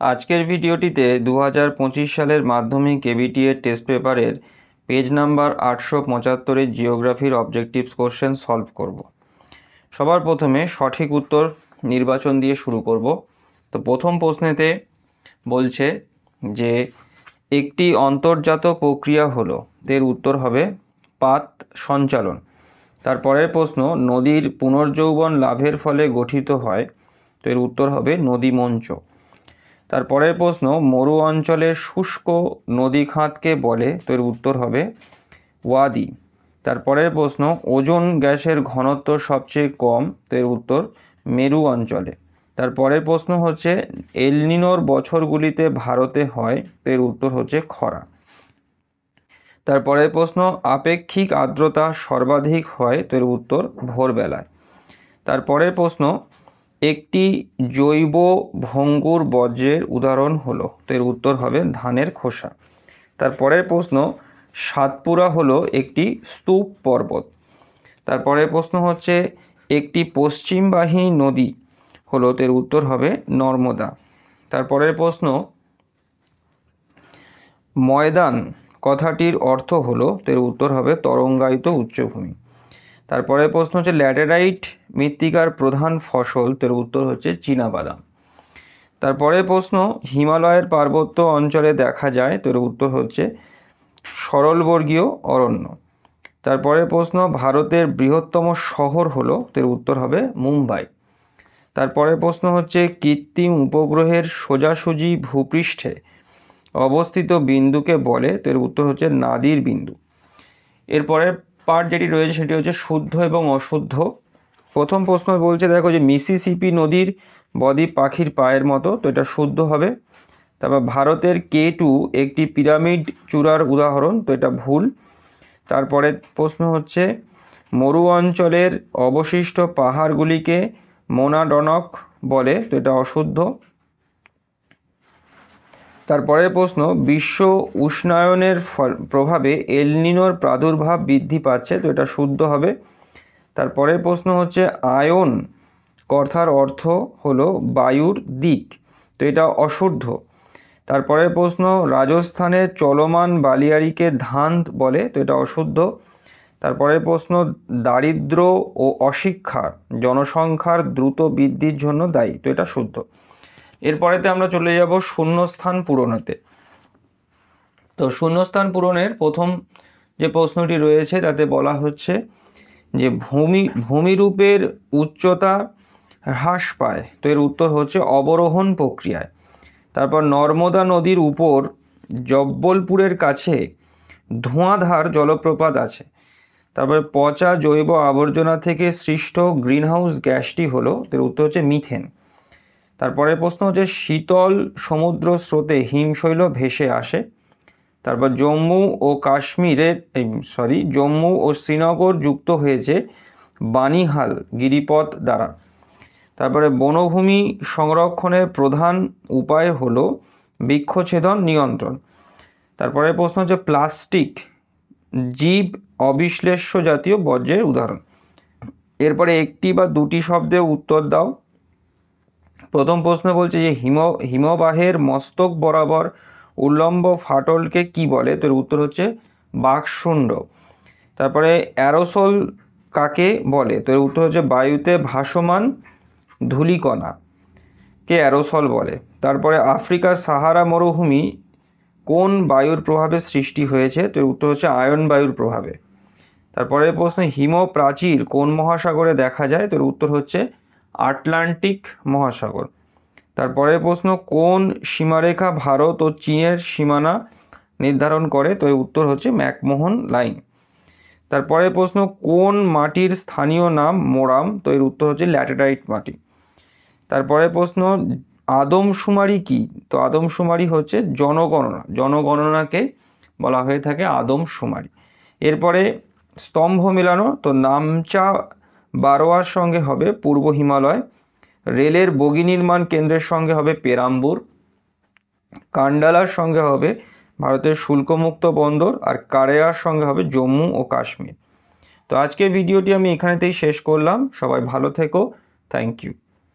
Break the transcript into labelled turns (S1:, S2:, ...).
S1: আজকের ভিডিওটিতে 2025 সালের মাধ্যমিক কেবিটি এর টেস্ট পেপারের পেজ নাম্বার 875 জিওগ্রাফির অবজেক্টিভস কোশ্চেন সলভ করব। সবার প্রথমে সঠিক উত্তর নির্বাচন দিয়ে শুরু করব। তো প্রথম প্রশ্নেতে বলছে যে একটি অন্তর্জাত প্রক্রিয়া হলো, এর উত্তর হবে পাত সঞ্চালন। তারপরের প্রশ্ন নদীর পুনর্যৌবন লাভের ফলে গঠিত হয়, তো এর উত্তর হবে নদী মঞ্চ। তারপরের প্রশ্ন মরু অঞ্চলে শুষ্ক নদী খাতকে বলে, তো এর উত্তর হবে ওয়াদি। তারপরের প্রশ্ন ওজোন গ্যাসের ঘনত্ব সবচেয়ে কম, তো এর উত্তর মেরু অঞ্চলে। তারপরের প্রশ্ন হচ্ছে এল নিনোর বছরগুলিতে ভারতে হয়, তো এর উত্তর হচ্ছে খরা। তারপরের প্রশ্ন আপেক্ষিক আর্দ্রতা সর্বাধিক হয়, তো এর উত্তর ভোরবেলায়। তারপরের প্রশ্ন একটি জৈব ভঙ্গুর বর্জ্যের উদাহরণ হলো, তো এর উত্তর হবে ধানের খোসা। তারপরের প্রশ্ন সাতপুরা হলো একটি স্তূপ পর্বত। তারপরের প্রশ্ন হচ্ছে একটি পশ্চিম বাহিনী নদী হলো, তো এর উত্তর হবে নর্মদা। তারপরের প্রশ্ন ময়দান কথাটির অর্থ হলো, তো এর উত্তর হবে তরঙ্গায়িত উচ্চভূমি। তারপরের প্রশ্ন হচ্ছে ল্যাটেরাইট মৃত্তিকার প্রধান ফসল, তো এর উত্তর হচ্ছে চীনাবাদাম। তারপরের প্রশ্ন হিমালয়ের পার্বত্য অঞ্চলে দেখা যায়, তো এর উত্তর হচ্ছে সরলবর্গীয় অরণ্য। তারপরের প্রশ্ন ভারতের বৃহত্তম শহর হলো, তো এর উত্তর হবে মুম্বাই। তারপরের প্রশ্ন হচ্ছে কৃত্রিম উপগ্রহের সোজাসুজি ভূপৃষ্ঠে অবস্থিত বিন্দুকে বলে, তো এর উত্তর হচ্ছে নাদির বিন্দু। এরপরের পার্ট যেটি রয়েছে সেটি হচ্ছে শুদ্ধ এবং অশুদ্ধ। প্রথম প্রশ্ন বলছে দেখো যে মিসিসিপি নদীর বদ্বীপ পাখির পায়ের মতো, তো এটা শুদ্ধ হবে। তারপর ভারতের K2 একটি পিরামিড চূড়ার উদাহরণ, তো এটা ভুল। তারপরে প্রশ্ন হচ্ছে মরু অঞ্চলের অবশিষ্ট পাহাড়গুলিকে মোনাডনক বলে, তো এটা অশুদ্ধ। তারপরের প্রশ্ন বিশ্ব উষ্ণায়নের প্রভাবে এল নিনোর প্রাদুর্ভাব বৃদ্ধি পাচ্ছে, তো এটা শুদ্ধ হবে। তারপরের প্রশ্ন হচ্ছে আয়ন কথার অর্থ হলো বায়ুর দিক, তো এটা অশুদ্ধ। তারপরের প্রশ্ন রাজস্থানের চলমান বালিয়াড়িকে ধান বলে, তো এটা অশুদ্ধ। তারপরের প্রশ্ন দারিদ্র ও অশিক্ষা জনসংখ্যার দ্রুত বৃদ্ধির জন্য দায়ী, তো এটা শুদ্ধ। এরপরেতে আমরা চলে যাব শূন্যস্থান পূরণতে। তো শূন্যস্থান পূরণের প্রথম যে প্রশ্নটি রয়েছে তাতে বলা হচ্ছে যে ভূমিরূপের উচ্চতা হ্রাস পায়, তো এর উত্তর হচ্ছে অবরোহণ প্রক্রিয়ায়। তারপর নর্মদা নদীর উপর জব্বলপুরের কাছে ধোঁয়াধার জলপ্রপাত আছে। তারপর পচা জৈব আবর্জনা থেকে সৃষ্ট গ্রিনহাউস গ্যাসটি হলো, এর উত্তর হচ্ছে মিথেন। তারপরে প্রশ্ন হচ্ছে শীতল সমুদ্র স্রোতে হিমশৈল ভেসে আসে। তারপর জম্মু ও শ্রীনগর যুক্ত হয়েছে বানিহাল গিরিপথ দ্বারা। তারপরে বনভূমি সংরক্ষণের প্রধান উপায় হলো বৃক্ষছেদন নিয়ন্ত্রণ। তারপরে প্রশ্ন হচ্ছে প্লাস্টিক জীব অবিশ্লেষ্য জাতীয় বর্জ্যের উদাহরণ। এরপরে একটি বা দুটি শব্দে উত্তর দাও। প্রথম প্রশ্ন বলছে যে হিমবাহের মস্তক বরাবর উল্লম্ব ফাটলকে কি বলে, তো এর উত্তর হচ্ছে বাকশুণ্ড। তারপরে অ্যারোসল কাকে বলে, তো এর উত্তর হচ্ছে বায়ুতে ভাসমান ধূলিকণাকে অ্যারোসল বলে। তারপরে আফ্রিকার সাহারা মরুভূমি কোন বায়ুর প্রভাবে সৃষ্টি হয়েছে, তো এর উত্তর হচ্ছে আয়ন বায়ুর প্রভাবে। তারপরে প্রশ্ন হিমপ্রাচীর কোন মহাসাগরে দেখা যায়, তো এর উত্তর হচ্ছে আটলান্টিক মহাসাগর। তারপরে প্রশ্ন কোন সীমারেখা ভারত ও চীনের সীমানা নির্ধারণ করে, তো এর উত্তর হচ্ছে ম্যাকমোহন লাইন। তারপরে প্রশ্ন কোন মাটির স্থানীয় নাম মোরাম, তো এর উত্তর হচ্ছে ল্যাটেরাইট মাটি। তারপরে প্রশ্ন আদমশুমারি কি, তো আদমশুমারি হচ্ছে জনগণনাকে বলা হয়ে থাকে আদমশুমারি। এরপরে স্তম্ভ মেলানো, তো নামচা বারোয়ার সঙ্গে হবে পূর্ব হিমালয়। রেলের বগি নির্মাণ কেন্দ্রের সঙ্গে হবে পেরাম্বুর। কান্ডালার সঙ্গে হবে ভারতের শুল্কমুক্ত বন্দর, আর কারেয়ার সঙ্গে হবে জম্মু ও কাশ্মীর। তো আজকের ভিডিওটি আমি এখানেতেই শেষ করলাম। সবাই ভালো থেকো, থ্যাংক ইউ।